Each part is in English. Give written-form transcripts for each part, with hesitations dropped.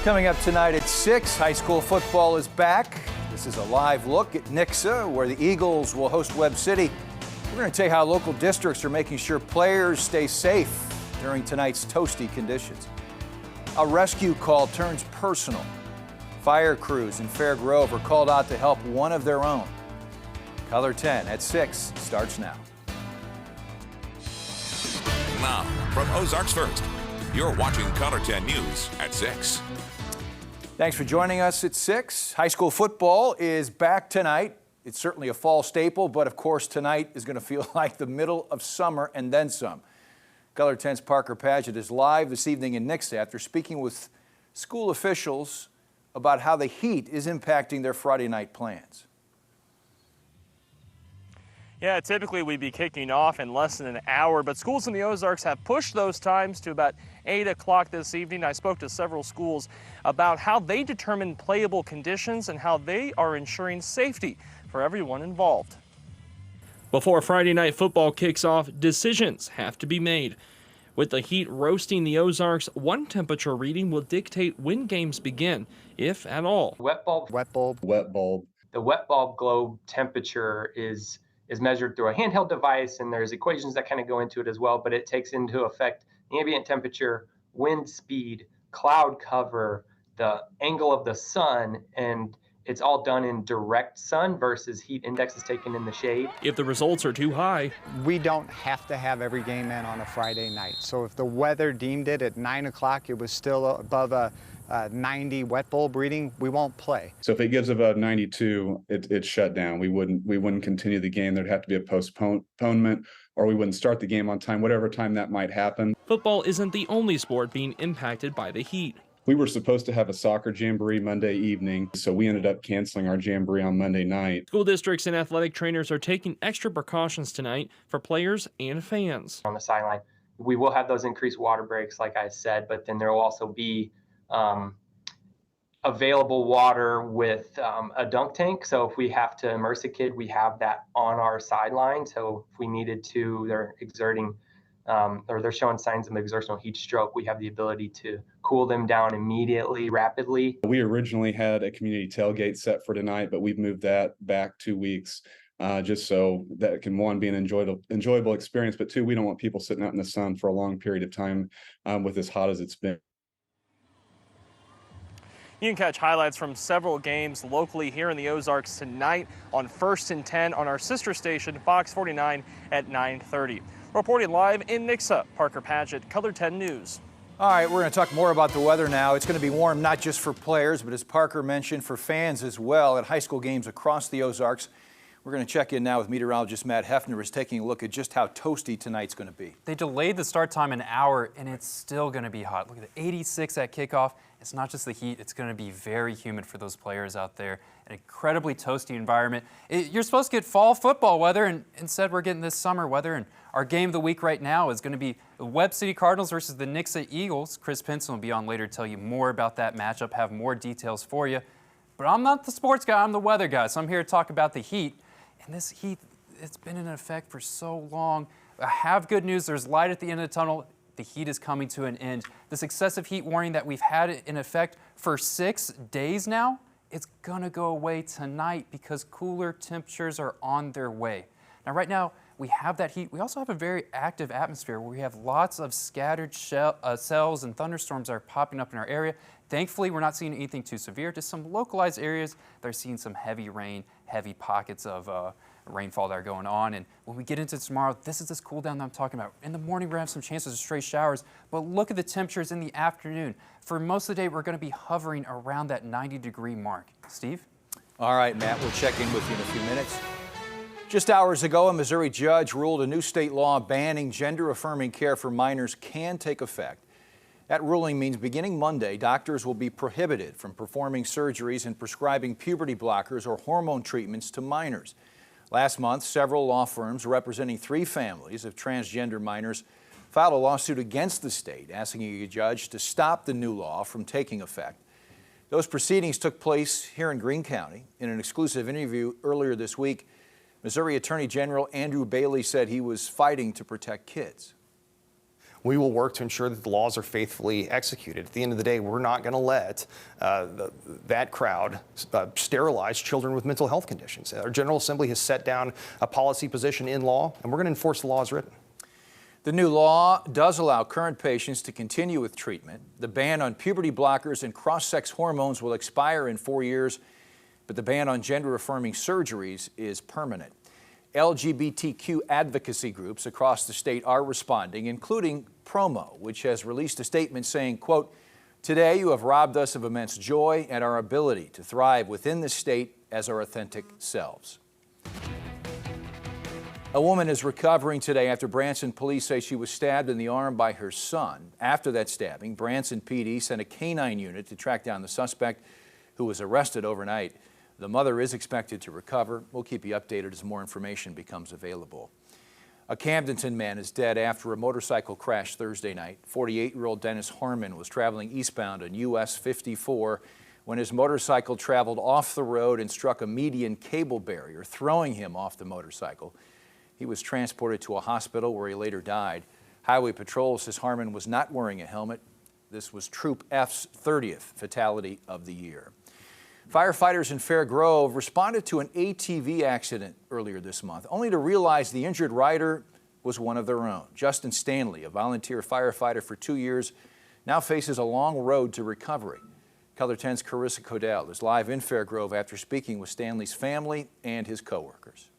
Coming up tonight at 6, high school football is back. This is a live look at Nixa, where the Eagles will host Webb City. We're going to tell you how local districts are making sure players stay safe during tonight's toasty conditions. A rescue call turns personal. Fire crews in Fair Grove are called out to help one of their own. Color 10 at 6 starts now. Now, from Ozarks First, you're watching Color 10 News at 6. Thanks for joining us at 6. High school football is back tonight. It's certainly a fall staple, but of course tonight is going to feel like the middle of summer and then some. Color 10's Parker Paget is live this evening in Nixa after speaking with school officials about how the heat is impacting their Friday night plans. Yeah, typically we'd be kicking off in less than an hour, but schools in the Ozarks have pushed those times to about 8 o'clock this evening. I spoke to several schools about how they determine playable conditions and how they are ensuring safety for everyone involved. Before Friday night football kicks off, decisions have to be made. With the heat roasting the Ozarks, one temperature reading will dictate when games begin, if at all. Wet bulb. Wet bulb. Wet bulb. The wet bulb globe temperature is measured through a handheld device, and there's equations that kind of go into it as well, but it takes into effect ambient temperature, wind speed, cloud cover, the angle of the sun, and it's all done in direct sun versus heat indexes taken in the shade. If the results are too high, We don't have to have every game in on a Friday night. So if the weather deemed it at 9 o'clock, it was still above a 90 wet bulb reading, we won't play. So if it gives above 92, it's shut down. We wouldn't continue the game. There'd have to be a postponement, or we wouldn't start the game on time, whatever time that might happen. football isn't the only sport being impacted by the heat. We were supposed to have a soccer jamboree Monday evening, so we ended up canceling our jamboree on Monday night. School districts and athletic trainers are taking extra precautions tonight for players and fans. On the sideline, we will have those increased water breaks, like I said, but then there will also be available water with a dunk tank. So if we have to immerse a kid, we have that on our sideline. So if we needed to, they're exerting or they're showing signs of exertional heat stroke, we have the ability to cool them down immediately, rapidly. We originally had a community tailgate set for tonight, but we've moved that back 2 weeks just so that it can, one, be an enjoyable experience, but two, we don't want people sitting out in the sun for a long period of time with as hot as it's been. You can catch highlights from several games locally here in the Ozarks tonight on First and 10 on our sister station, Fox 49 at 9:30. Reporting live in Nixa, Parker Paget, Color 10 News. All right, we're going to talk more about the weather now. It's going to be warm not just for players, but as Parker mentioned, for fans as well at high school games across the Ozarks. We're going to check in now with meteorologist Matt Hefner, who's taking a look at just how toasty tonight's going to be. They delayed the start time an hour, and it's still going to be hot. Look at the 86 at kickoff. It's not just the heat. It's going to be very humid for those players out there. An incredibly toasty environment. You're supposed to get fall football weather, and instead we're getting this summer weather. And our game of the week right now is going to be the Webb City Cardinals versus the Nixa Eagles. Chris Pinson will be on later to tell you more about that matchup, have more details for you. But I'm not the sports guy. I'm the weather guy, so I'm here to talk about the heat. And this heat, it's been in effect for so long. I have good news. There's light at the end of the tunnel. The heat is coming to an end. This excessive heat warning that we've had in effect for 6 days now, it's going to go away tonight because cooler temperatures are on their way. Now, right now, we have that heat. We also have a very active atmosphere where we have lots of scattered cells and thunderstorms that are popping up in our area. Thankfully, we're not seeing anything too severe. Just some localized areas that are seeing some heavy rain, heavy pockets of rainfall that are going on. And when we get into tomorrow, this is this cool down that I'm talking about. In the morning, we're going to have some chances of stray showers, but look at the temperatures in the afternoon. For most of the day, we're going to be hovering around that 90-degree mark. Steve? All right, Matt, we'll check in with you in a few minutes. Just hours ago, a Missouri judge ruled a new state law banning gender-affirming care for minors can take effect. That ruling means beginning Monday, doctors will be prohibited from performing surgeries and prescribing puberty blockers or hormone treatments to minors. Last month, several law firms representing 3 families of transgender minors filed a lawsuit against the state, asking a judge to stop the new law from taking effect. Those proceedings took place here in Greene County. In an exclusive interview earlier this week, Missouri Attorney General Andrew Bailey said he was fighting to protect kids. we will work to ensure that the laws are faithfully executed. At the end of the day, we're not going to let that crowd sterilize children with mental health conditions. Our General Assembly has set down a policy position in law, and we're going to enforce the law as written. The new law does allow current patients to continue with treatment. The ban on puberty blockers and cross-sex hormones will expire in 4 years, but the ban on gender-affirming surgeries is permanent. LGBTQ advocacy groups across the state are responding, including Promo, which has released a statement saying, quote, "Today you have robbed us of immense joy and our ability to thrive within the state as our authentic selves." A woman is recovering today after Branson police say she was stabbed in the arm by her son. After that stabbing, Branson PD sent a canine unit to track down the suspect, who was arrested overnight. The mother is expected to recover. We'll keep you updated as more information becomes available. A Camdenton man is dead after a motorcycle crash Thursday night. 48-year-old Dennis Harmon was traveling eastbound on US 54 when his motorcycle traveled off the road and struck a median cable barrier, throwing him off the motorcycle. He was transported to a hospital where he later died. Highway Patrol says Harmon was not wearing a helmet. This was Troop F's 30th fatality of the year. Firefighters in Fair Grove responded to an ATV accident earlier this month, only to realize the injured rider was one of their own. Justin Stanley, a volunteer firefighter for 2 years, now faces a long road to recovery. Color 10's Carissa Codell is live in Fair Grove after speaking with Stanley's family and his coworkers.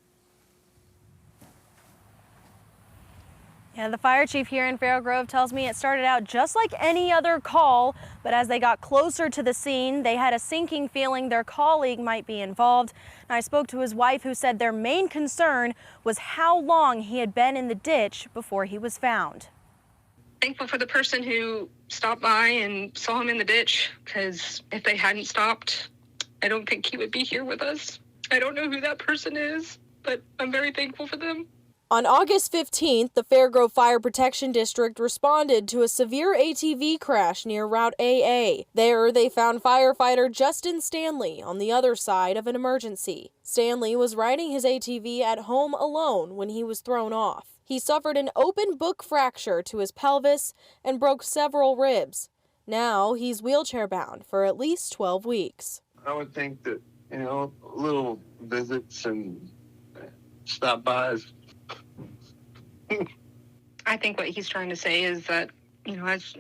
Yeah, the fire chief here in Fair Grove tells me it started out just like any other call, but as they got closer to the scene, they had a sinking feeling their colleague might be involved. And I spoke to his wife, who said their main concern was how long he had been in the ditch before he was found. Thankful for the person who stopped by and saw him in the ditch, because if they hadn't stopped, I don't think he would be here with us. I don't know who that person is, but I'm very thankful for them. On August 15th, the Fair Grove Fire Protection District responded to a severe ATV crash near Route AA. There, they found firefighter Justin Stanley on the other side of an emergency. Stanley was riding his ATV at home alone when he was thrown off. He suffered an open book fracture to his pelvis and broke several ribs. Now he's wheelchair-bound for at least 12 weeks. I would think that, little visits and stop-bys. I think what he's trying to say is that,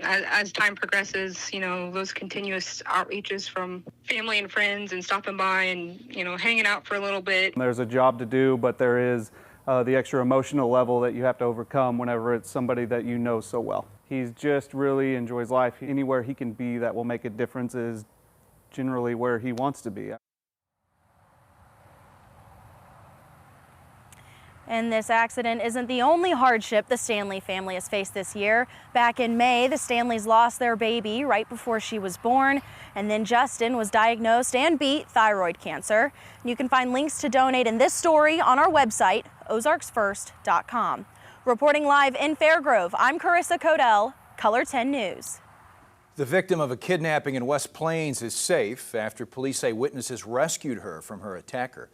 as time progresses, those continuous outreaches from family and friends and stopping by and, hanging out for a little bit. There's a job to do, but there is the extra emotional level that you have to overcome whenever it's somebody that you know so well. He just really enjoys life. Anywhere he can be that will make a difference is generally where he wants to be. And this accident isn't the only hardship the Stanley family has faced this year. Back in May, the Stanleys lost their baby right before she was born, and then Justin was diagnosed and beat thyroid cancer. You can find links to donate in this story on our website, ozarksfirst.com. Reporting live in Fair Grove, I'm Carissa Codell, Color 10 News. The victim of a kidnapping in West Plains is safe after police say witnesses rescued her from her attacker.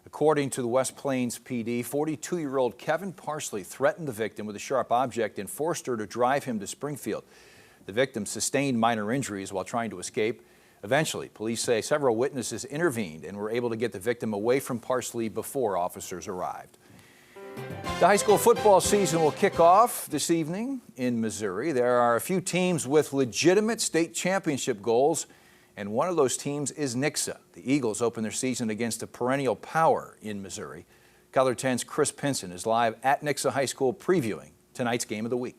According to the West Plains PD, 42-year-old Kevin Parsley threatened the victim with a sharp object and forced her to drive him to Springfield. The victim sustained minor injuries while trying to escape. Eventually, police say several witnesses intervened and were able to get the victim away from Parsley before officers arrived. The high school football season will kick off this evening in Missouri. There are a few teams with legitimate state championship goals, and one of those teams is Nixa. The Eagles open their season against a perennial power in Missouri. Color 10's Chris Pinson is live at Nixa High School previewing tonight's game of the week.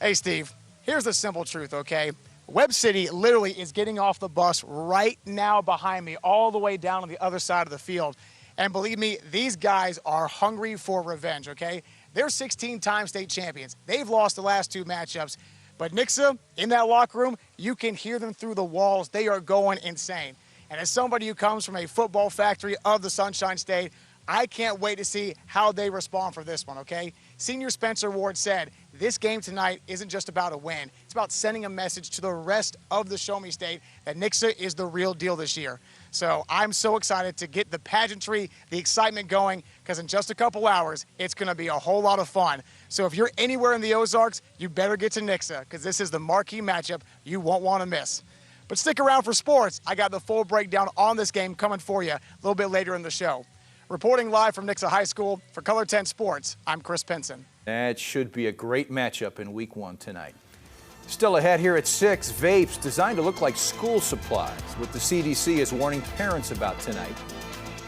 Hey, Steve, here's the simple truth, okay? Webb City literally is getting off the bus right now behind me, all the way down on the other side of the field. And believe me, these guys are hungry for revenge, okay? They're 16-time state champions. They've lost the last two matchups. But Nixa, in that locker room, you can hear them through the walls. They are going insane. And as somebody who comes from a football factory of the Sunshine State, I can't wait to see how they respond for this one, okay? Senior Spencer Ward said, this game tonight isn't just about a win. It's about sending a message to the rest of the Show Me State that Nixa is the real deal this year. So I'm so excited to get the pageantry, the excitement going. because in just a couple hours, it's going to be a whole lot of fun. So if you're anywhere in the Ozarks, you better get to Nixa, because this is the marquee matchup you won't want to miss. But stick around for sports. I got the full breakdown on this game coming for you a little bit later in the show. Reporting live from Nixa High School for Color 10 Sports, I'm Chris Pinson. That should be a great matchup in week 1 tonight. Still ahead here at 6, vapes designed to look like school supplies, what the CDC is warning parents about tonight.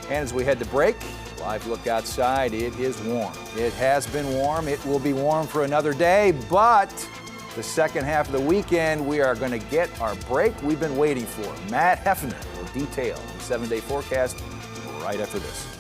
And as we head to break, live look outside, it is warm. It has been warm, it will be warm for another day, but the second half of the weekend, we are going to get our break we've been waiting for. Matt Heffner will detail the 7-day forecast right after this.